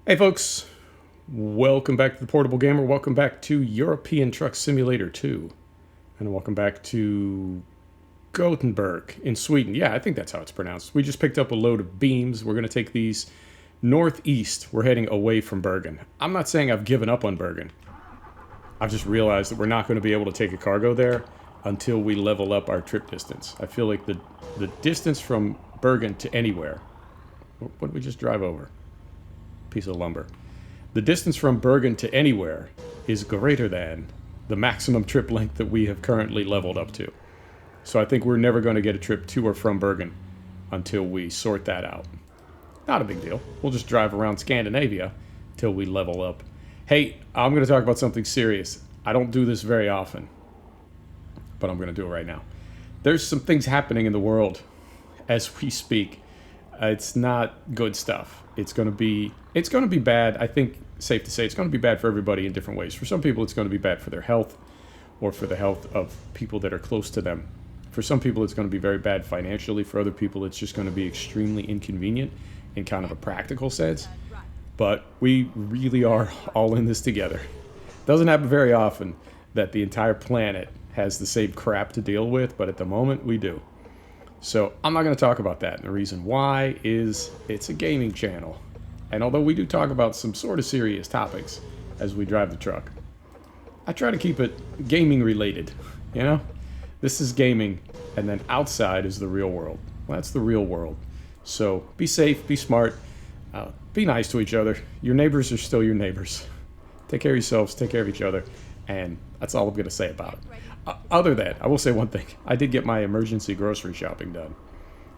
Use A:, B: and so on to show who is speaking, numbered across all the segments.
A: Hey folks, welcome back to the Portable Gamer. Welcome back to European Truck Simulator 2. And welcome back to Gothenburg in Sweden. Yeah, I think that's how it's pronounced. We just picked up a load of beams. We're going to take these northeast. We're heading away from Bergen. I'm not saying I've given up on Bergen. I've just realized that we're not going to be able to take a cargo there until we level up our trip distance. I feel like the distance from Bergen to anywhere... What did we just drive over? Piece of lumber. The distance from Bergen to anywhere is greater than the maximum trip length that we have currently leveled up to. So I think we're never going to get a trip to or from Bergen until we sort that out. Not a big deal. We'll just drive around Scandinavia till we level up. Hey, I'm going to talk about something serious. I don't do this very often, but I'm going to do it right now. There's some things happening in the world as we speak. It's not good stuff. It's going to be bad. I think safe to say it's going to be bad for everybody in different ways. For some people, it's going to be bad for their health or for the health of people that are close to them. For some people, it's going to be very bad financially. For other people, it's just going to be extremely inconvenient in kind of a practical sense. But we really are all in this together. It doesn't happen very often that the entire planet has the same crap to deal with, but at the moment, we do. So I'm not going to talk about that. And the reason why is it's a gaming channel. And although we do talk about some sort of serious topics as we drive the truck, I try to keep it gaming related. You know, this is gaming, and then outside is the real world. Well, that's the real world. So be safe, be smart, be nice to each other. Your neighbors are still your neighbors. Take care of yourselves, take care of each other. And that's all I'm going to say about it. Other than that, I will say one thing. I did get my emergency grocery shopping done.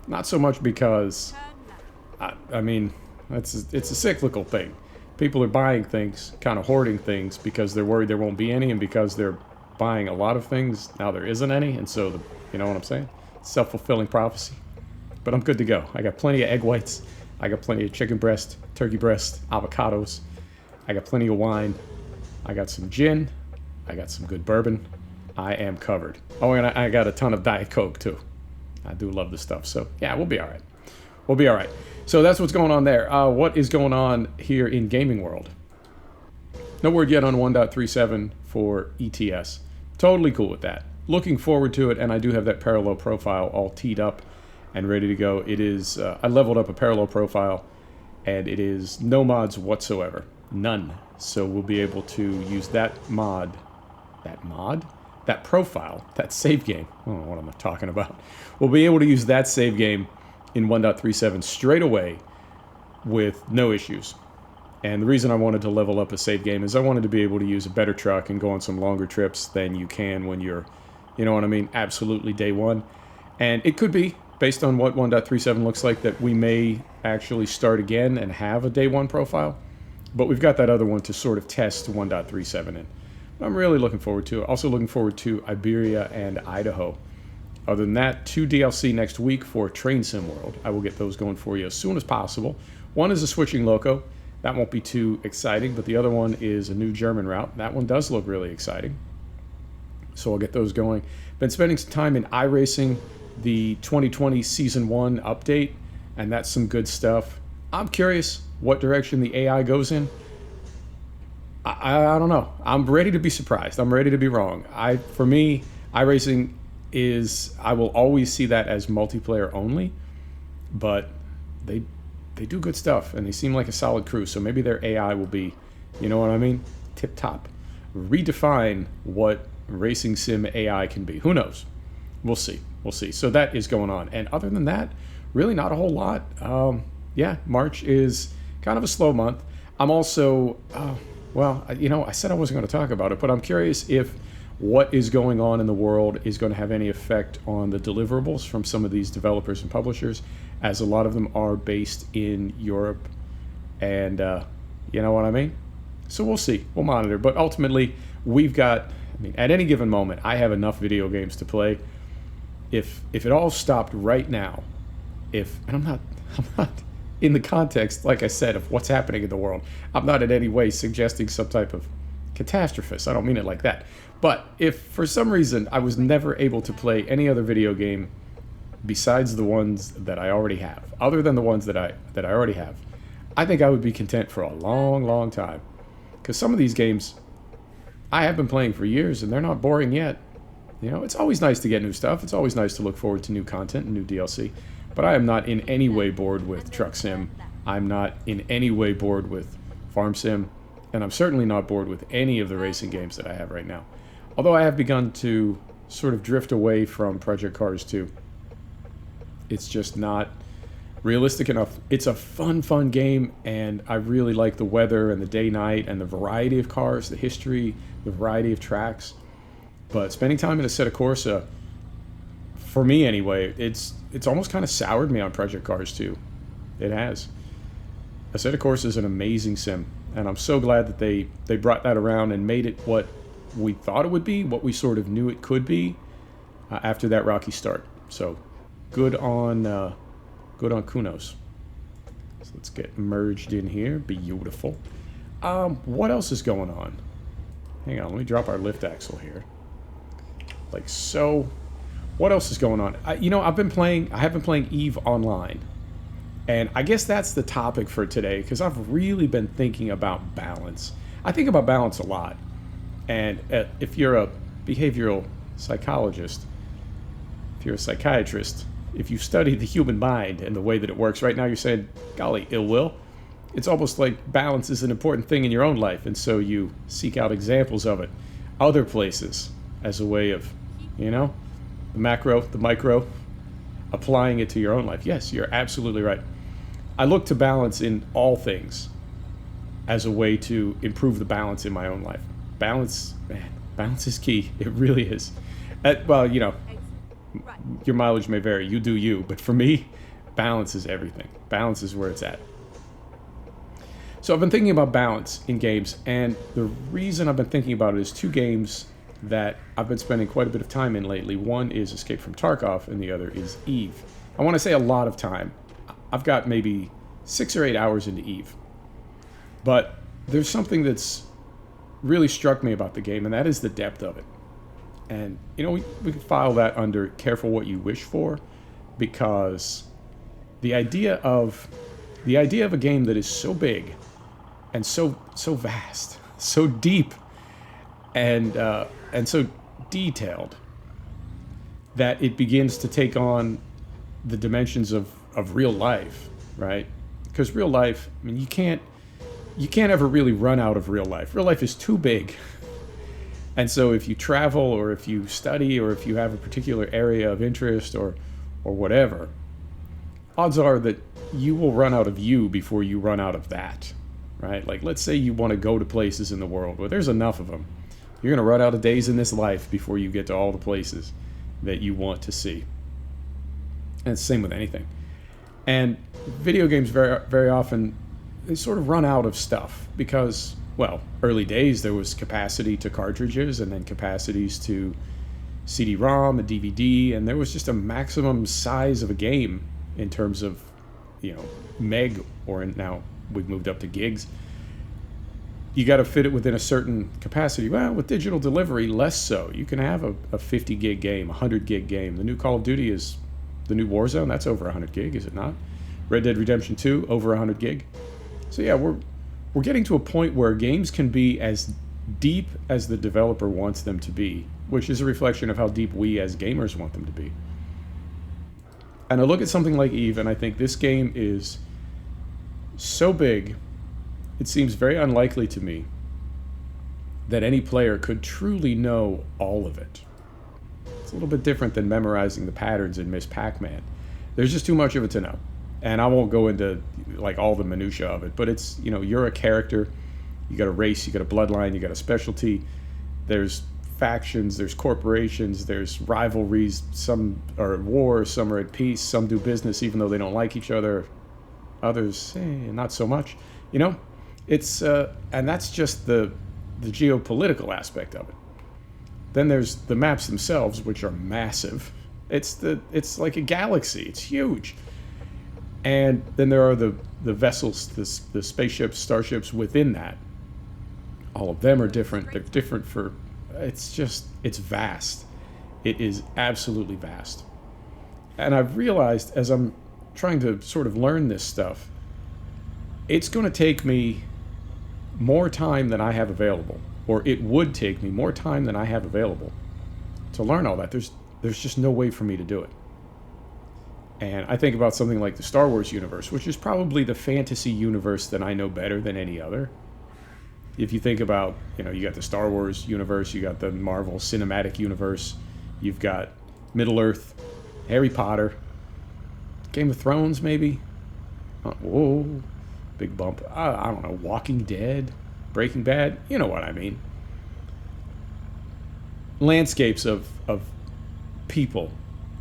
A: Not so much because, it's a cyclical thing. People are buying things, kind of hoarding things, because they're worried there won't be any, and because they're buying a lot of things, now there isn't any, and so, you know what I'm saying? Self-fulfilling prophecy. But I'm good to go. I got plenty of egg whites. I got plenty of chicken breast, turkey breast, avocados. I got plenty of wine. I got some gin. I got some good bourbon. I am covered. Oh, and I got a ton of Diet Coke, too. I do love this stuff. So, yeah, we'll be all right. We'll be all right. So that's what's going on there. What is going on here in gaming world? No word yet on 1.37 for ETS. Totally cool with that. Looking forward to it, and I do have that parallel profile all teed up and ready to go. It is, I leveled up a parallel profile, and it is no mods whatsoever. None. So we'll be able to use that that profile, that save game. I don't know what I'm talking about. We'll be able to use that save game in 1.37 straight away with no issues. And the reason I wanted to level up a save game is I wanted to be able to use a better truck and go on some longer trips than you can when you're, you know what I mean, absolutely day one. And it could be, based on what 1.37 looks like, that we may actually start again and have a day one profile. But we've got that other one to sort of test 1.37 in. I'm really looking forward to it. Also looking forward to Iberia and Idaho. Other than that, 2 DLC next week for Train Sim World. I will get those going for you as soon as possible. One is a switching loco. That won't be too exciting, but the other one is a new German route. That one does look really exciting. So I'll get those going. Been spending some time in iRacing, the 2020 Season 1 update, and that's some good stuff. I'm curious what direction the AI goes in. I don't know. I'm ready to be surprised. I'm ready to be wrong. For me, iRacing is, I will always see that as multiplayer only, but they do good stuff, and they seem like a solid crew, so maybe their AI will be, you know what I mean, tip-top. Redefine what racing sim AI can be. Who knows? We'll see. We'll see. So that is going on. And other than that, really not a whole lot. Yeah, March is kind of a slow month. I'm also... well, you know, I said I wasn't going to talk about it, but I'm curious if what is going on in the world is going to have any effect on the deliverables from some of these developers and publishers, as a lot of them are based in Europe, and you know what I mean? So we'll see. We'll monitor. But ultimately, we've got, at any given moment, I have enough video games to play. If it all stopped right now, and I'm not in the context, like I said, of what's happening in the world. I'm not in any way suggesting some type of catastrophist. I don't mean it like that. But if for some reason I was never able to play any other video game besides the ones that I already have, other than the ones that I already have, I think I would be content for a long, long time. Because some of these games I have been playing for years and they're not boring yet. You know, it's always nice to get new stuff. It's always nice to look forward to new content and new DLC. But I am not in any way bored with Truck Sim. I'm not in any way bored with Farm Sim. And I'm certainly not bored with any of the racing games that I have right now. Although I have begun to sort of drift away from Project Cars 2. It's just not realistic enough. It's a fun game, and I really like the weather and the day-night and the variety of cars, the history, the variety of tracks. But spending time in Assetto Corsa, for me anyway, it's almost kind of soured me on Project Cars 2. It has. Assetto Corsa is an amazing sim, and I'm so glad that they brought that around and made it what we thought it would be, what we sort of knew it could be after that rocky start. So good on Kunos. So let's get merged in here. Beautiful. What else is going on? Hang on, let me drop our lift axle here. Like so. What else is going on? I have been playing EVE Online. And I guess that's the topic for today, because I've really been thinking about balance. I think about balance a lot. And if you're a behavioral psychologist, if you're a psychiatrist, if you study the human mind and the way that it works, right now you're saying, golly, ill will. It's almost like balance is an important thing in your own life, and so you seek out examples of it, other places, as a way of, the macro, the micro, applying it to your own life. Yes, you're absolutely right. I look to balance in all things as a way to improve the balance in my own life. Balance, man, balance is key. It really is. Your mileage may vary. You do you. But for me, balance is everything. Balance is where it's at. So I've been thinking about balance in games, and the reason I've been thinking about it is two games that I've been spending quite a bit of time in lately. One is Escape from Tarkov, and the other is EVE. I want to say a lot of time. I've got maybe 6 or 8 hours into EVE. But there's something that's really struck me about the game, and that is the depth of it. And, we could file that under careful what you wish for, because the idea of a game that is so big and so vast, so deep, and so detailed that it begins to take on the dimensions of real life, right? Because real life, I mean, you can't ever really run out of real life. Real life is too big. And so if you travel, or if you study, or if you have a particular area of interest, or whatever, odds are that you will run out of you before you run out of that, right? Like, let's say you want to go to places in the world where there's enough of them. You're going to run out of days in this life before you get to all the places that you want to see. And it's the same with anything. And video games very, very often, they sort of run out of stuff because, well, early days there was capacity to cartridges, and then capacities to CD-ROM and DVD, and there was just a maximum size of a game in terms of, meg, or now we've moved up to gigs. You got to fit it within a certain capacity. Well, with digital delivery, less so. You can have a 50 gig game, 100 gig game. The new Call of Duty is the new Warzone. That's over 100 gig, is it not? Red Dead Redemption 2, over 100 gig. So yeah, we're getting to a point where games can be as deep as the developer wants them to be, which is a reflection of how deep we as gamers want them to be. And I look at something like EVE, and I think this game is so big, it seems very unlikely to me that any player could truly know all of it. It's a little bit different than memorizing the patterns in Miss Pac-Man. There's just too much of it to know. And I won't go into like all the minutia of it, but it's, you're a character, you got a race, you got a bloodline, you got a specialty, there's factions, there's corporations, there's rivalries, some are at war, some are at peace, some do business even though they don't like each other, others, not so much, It's, and that's just the geopolitical aspect of it. Then there's the maps themselves, which are massive. It's like a galaxy, it's huge. And then there are the vessels, the spaceships, starships within that. All of them are different. They're different it's vast. It is absolutely vast. And I've realized as I'm trying to sort of learn this stuff, it's going to take me more time than I have available, or it would take me more time than I have available to learn all that. There's just no way for me to do it. And I think about something like the Star Wars universe, which is probably the fantasy universe that I know better than any other. If you think about, you got the Star Wars universe, you got the Marvel Cinematic Universe, you've got Middle-earth, Harry Potter, Game of Thrones, maybe. Whoa, big bump. I don't know, Walking Dead, Breaking Bad, you know what I mean. Landscapes of people,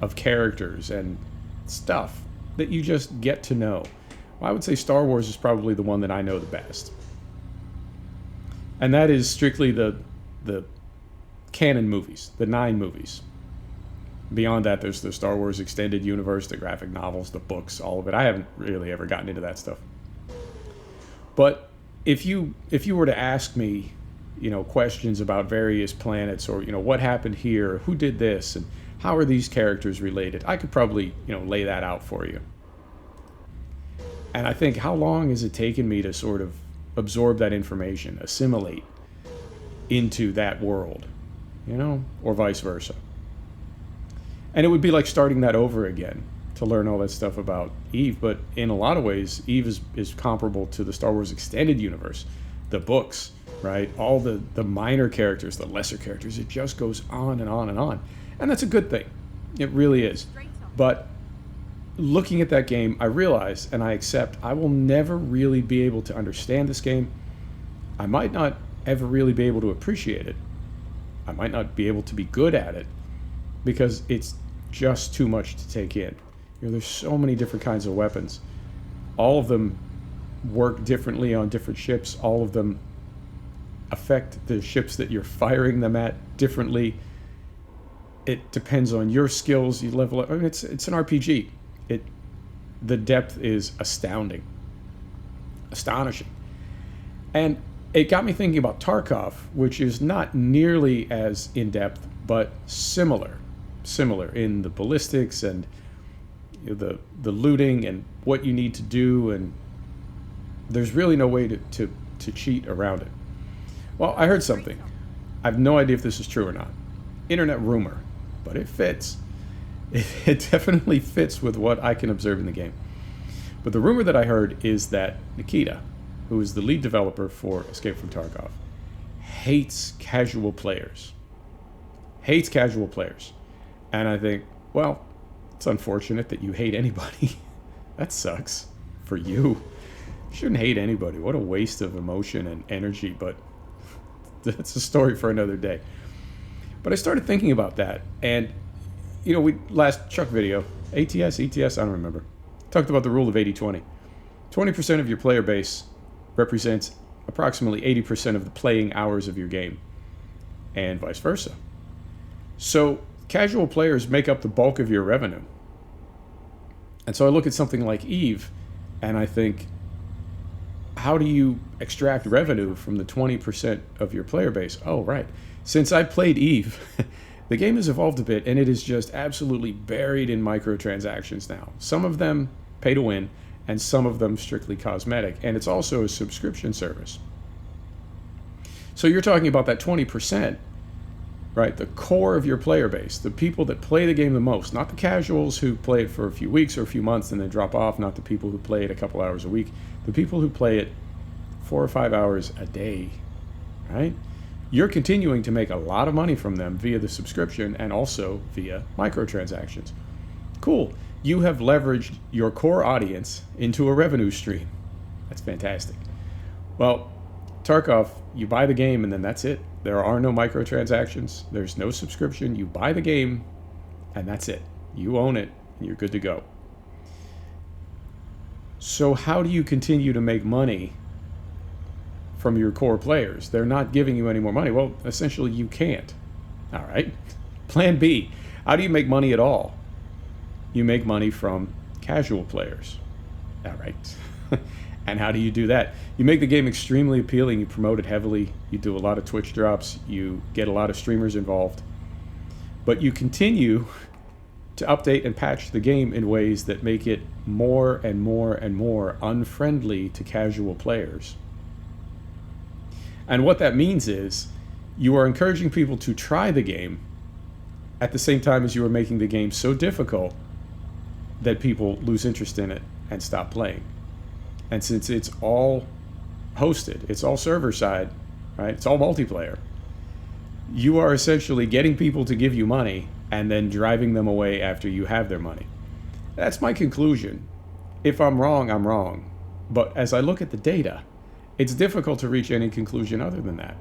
A: of characters, and stuff that you just get to know. Well, I would say Star Wars is probably the one that I know the best. And that is strictly the canon movies, the 9 movies. Beyond that, there's the Star Wars extended universe, the graphic novels, the books, all of it. I haven't really ever gotten into that stuff. But if you were to ask me, questions about various planets, or what happened here, who did this, and how are these characters related, I could probably lay that out for you. And I think, how long has it taken me to sort of absorb that information, assimilate into that world, or vice versa. And it would be like starting that over again to learn all that stuff about Eve. But in a lot of ways, Eve is comparable to the Star Wars extended universe, the books, right? All the minor characters, the lesser characters, it just goes on and on and on. And that's a good thing. It really is. But looking at that game, I realize and I accept I will never really be able to understand this game. I might not ever really be able to appreciate it. I might not be able to be good at it because it's just too much to take in. There's so many different kinds of weapons. All of them work differently on different ships. All of them affect the ships that you're firing them at differently. It depends on your skills. You level up. I mean, it's an RPG. The depth is astounding, astonishing. And it got me thinking about Tarkov, which is not nearly as in-depth, but similar in the ballistics and the looting and what you need to do, and there's really no way to cheat around it. Well, I heard something. I have no idea if this is true or not. Internet rumor, but it fits. It definitely fits with what I can observe in the game. But the rumor that I heard is that Nikita, who is the lead developer for Escape from Tarkov, hates casual players. Hates casual players. And I think, well, it's unfortunate that you hate anybody. That sucks for you. You shouldn't hate anybody. What a waste of emotion and energy, but that's a story for another day. But I started thinking about that, and we last Chuck video, ETS, I don't remember, talked about the rule of 80-20. 20% of your player base represents approximately 80% of the playing hours of your game, and vice versa. So casual players make up the bulk of your revenue. And so I look at something like Eve, and I think, how do you extract revenue from the 20% of your player base? Oh, right. Since I played Eve, the game has evolved a bit, and it is just absolutely buried in microtransactions now. Some of them pay to win, and some of them strictly cosmetic. And it's also a subscription service. So you're talking about that 20%, right? The core of your player base, the people that play the game the most, not the casuals who play it for a few weeks or a few months and then drop off, not the people who play it a couple hours a week, the people who play it 4 or 5 hours a day, right? You're continuing to make a lot of money from them via the subscription and also via microtransactions. Cool. You have leveraged your core audience into a revenue stream. That's fantastic. Well, Tarkov, you buy the game and then that's it. There are no microtransactions. There's no subscription. You buy the game and that's it. You own it and you're good to go. So how do you continue to make money from your core players? They're not giving you any more money. Well, essentially you can't. All right. Plan B. How do you make money at all? You make money from casual players. All right. And how do you do that? You make the game extremely appealing. You promote it heavily. You do a lot of Twitch drops. You get a lot of streamers involved. But you continue to update and patch the game in ways that make it more and more and more unfriendly to casual players. And what that means is you are encouraging people to try the game at the same time as you are making the game so difficult that people lose interest in it and stop playing. And since it's all hosted, it's all server side, right? It's all multiplayer. You are essentially getting people to give you money and then driving them away after you have their money. That's my conclusion. If I'm wrong, I'm wrong. But as I look at the data, it's difficult to reach any conclusion other than that.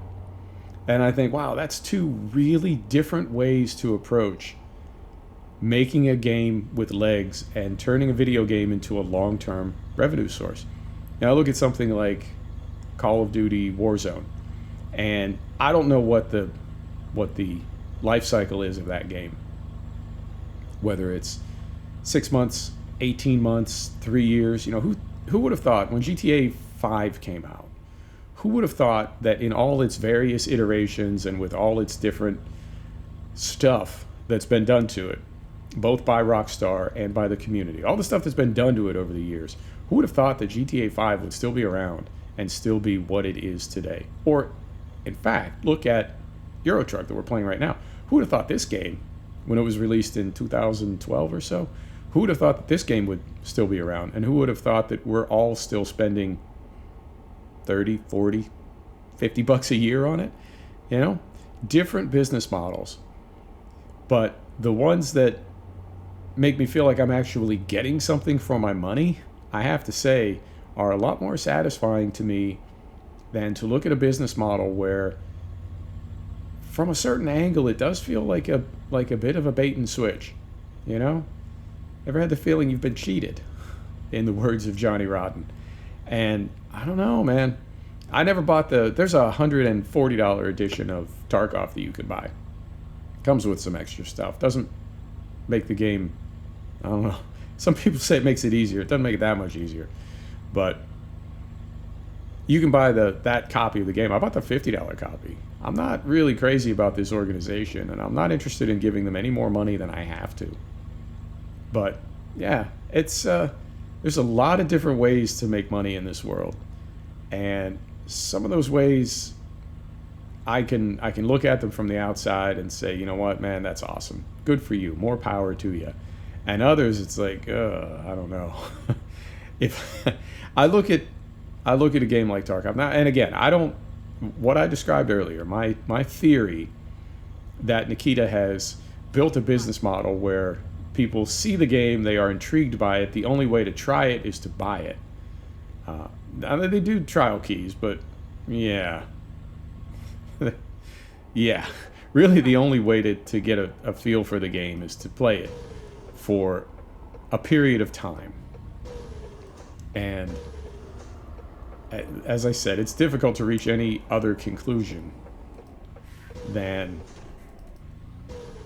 A: And I think, wow, that's two really different ways to approach making a game with legs and turning a video game into a long-term revenue source. Now, I look at something like Call of Duty Warzone, and I don't know what the life cycle is of that game. Whether it's 6 months, 18 months, 3 years, who would have thought when GTA 5 came out, who would have thought that in all its various iterations and with all its different stuff that's been done to it, both by Rockstar and by the community, all the stuff that's been done to it over the years, who would have thought that GTA 5 would still be around and still be what it is today? Or, in fact, look at Euro Truck that we're playing right now. Who would have thought this game, when it was released in 2012 or so, who would have thought that this game would still be around? And who would have thought that we're all still spending 30, 40, 50 bucks a year on it? Different business models. But the ones that make me feel like I'm actually getting something for my money, I have to say, are a lot more satisfying to me than to look at a business model where, from a certain angle, it does feel like a bit of a bait and switch. Ever had the feeling you've been cheated, in the words of Johnny Rotten? And I don't know, man. I never bought there's a $140 edition of Tarkov that you can buy. Comes with some extra stuff. Doesn't make the game, I don't know. Some people say it makes it easier. It doesn't make it that much easier. But you can buy that copy of the game. I bought the $50 copy. I'm not really crazy about this organization, and I'm not interested in giving them any more money than I have to. But yeah, it's there's a lot of different ways to make money in this world, and some of those ways I can look at them from the outside and say, you know what, man, that's awesome, good for you, more power to you. And others, it's like, I don't know. If I look at a game like Tarkov now, and again, what I described earlier, my theory that Nikita has built a business model where people see the game, they are intrigued by it. The only way to try it is to buy it. Now they do trial keys, but yeah, yeah. Really, the only way to get a feel for the game is to play it for a period of time. And as I said, it's difficult to reach any other conclusion than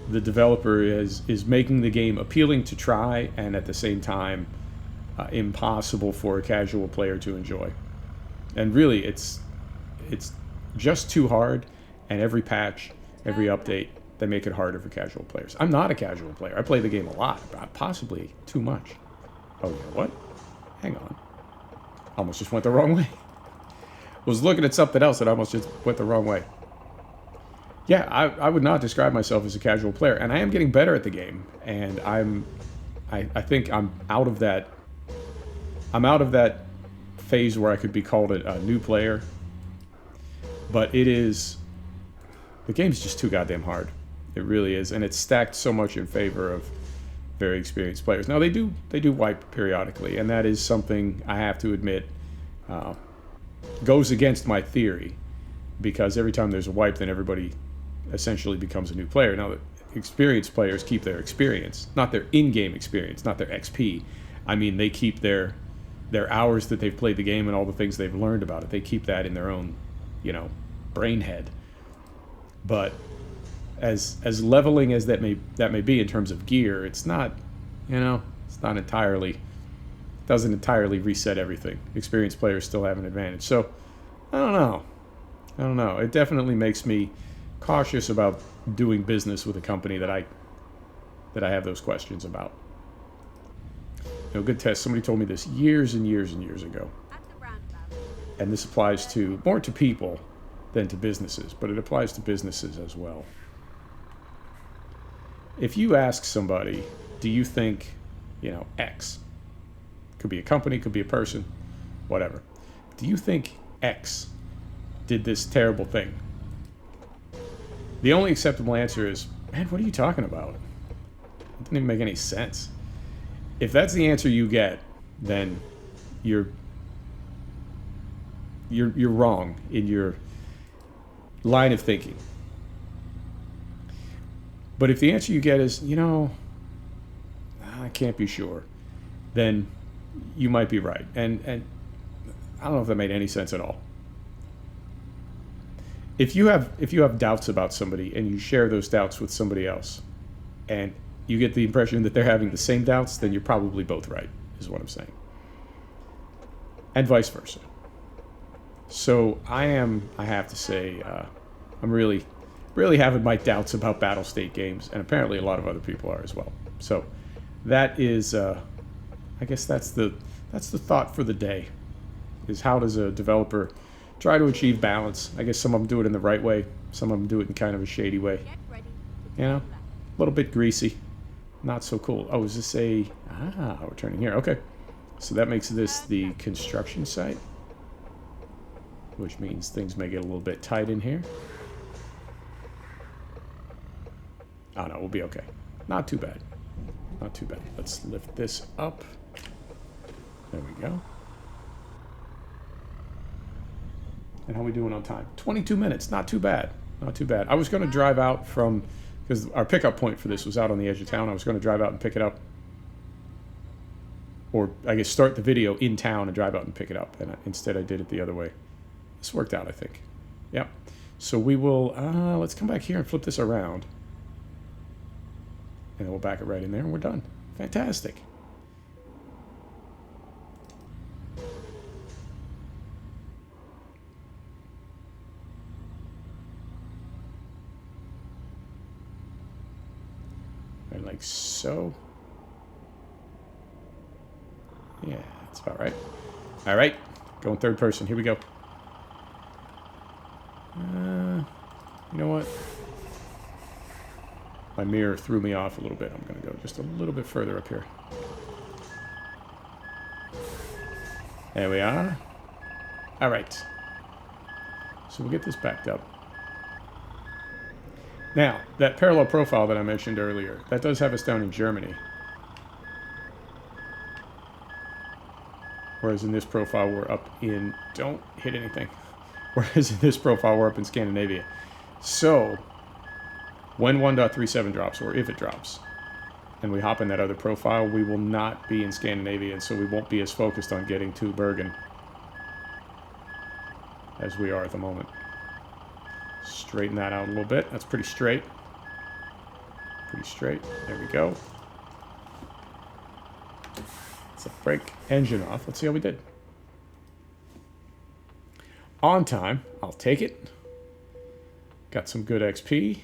A: the developer is making the game appealing to try and at the same time impossible for a casual player to enjoy. And really, it's just too hard, and every patch, every update, they make it harder for casual players. I'm not a casual player. I play the game a lot, possibly too much. Oh, yeah, what? Hang on. Almost just went the wrong way. Was looking at something else that almost just went the wrong way. Yeah, I would not describe myself as a casual player, and I am getting better at the game, and I think I'm out of that phase where I could be called a new player. But the game's just too goddamn hard. It really is, and it's stacked so much in favor of very experienced players. Now they do wipe periodically, and that is something I have to admit goes against my theory, because every time there's a wipe, then everybody essentially becomes a new player. Now, the experienced players keep their experience, not their in-game experience, not their XP. I mean, they keep their hours that they've played the game and all the things they've learned about it. They keep that in their own, brain head. But as leveling as that may be in terms of gear, it's not, it's not entirely, doesn't entirely reset everything. Experienced players still have an advantage. So, I don't know. It definitely makes me cautious about doing business with a company that that I have those questions about. You know, good test. Somebody told me this years and years and years ago. And this applies to more to people than to businesses, but it applies to businesses as well. If you ask somebody, do you think, you know, X, could be a company, could be a person, whatever. Do you think X did this terrible thing? The only acceptable answer is, man, what are you talking about? It didn't even make any sense. If that's the answer you get, then you're wrong in your line of thinking. But if the answer you get is, you know, I can't be sure, then you might be right. And I don't know if that made any sense at all. If you have doubts about somebody and you share those doubts with somebody else, and you get the impression that they're having the same doubts, then you're probably both right, is what I'm saying. And vice versa. So I have to say, I'm really having my doubts about battle state games, and apparently a lot of other people are as well. So that is, I guess that's the thought for the day, is how does a developer try to achieve balance? I guess some of them do it in the right way, some of them do it in kind of a shady way. You know, a little bit greasy, not so cool. Oh, is this we're turning here. Okay, so that makes this the construction site, which means things may get a little bit tight in here. Oh no, we'll be okay. Not too bad. Not too bad. Let's lift this up. There we go. And how are we doing on time? 22 minutes. Not too bad. Not too bad. I was going to drive out from, because our pickup point for this was out on the edge of town. I was going to drive out and pick it up. Or I guess start the video in town and drive out and pick it up. And instead I did it the other way. This worked out, I think. Yep. So we will, let's come back here and flip this around. And then we'll back it right in there and we're done. Fantastic. And like so. Yeah, that's about right. All right, going third person. Here we go. You know what? My mirror threw me off a little bit. I'm going to go just a little bit further up here. There we are. All right. So we'll get this backed up. Now, that parallel profile that I mentioned earlier, that does have us down in Germany. Whereas in this profile, we're up in... Don't hit anything. Whereas in this profile, we're up in Scandinavia. So... when 1.37 drops, or if it drops, and we hop in that other profile, we will not be in Scandinavia, and so we won't be as focused on getting to Bergen as we are at the moment. Straighten that out a little bit. That's pretty straight. Pretty straight. There we go. Let's break engine off. Let's see how we did. On time. I'll take it. Got some good XP.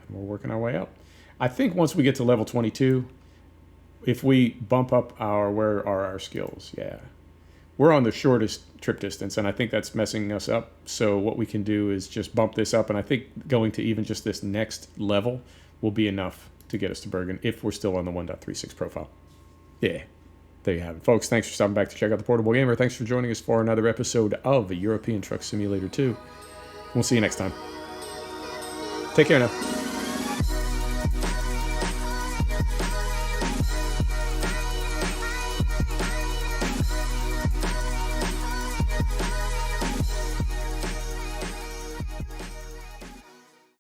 A: We're working our way up. I think once we get to level 22, if we bump up where are our skills? Yeah. We're on the shortest trip distance, and I think that's messing us up. So what we can do is just bump this up, and I think going to even just this next level will be enough to get us to Bergen if we're still on the 1.36 profile. Yeah. There you have it. Folks, thanks for stopping back to check out the Portable Gamer. Thanks for joining us for another episode of the European Truck Simulator 2. We'll see you next time. Take care now.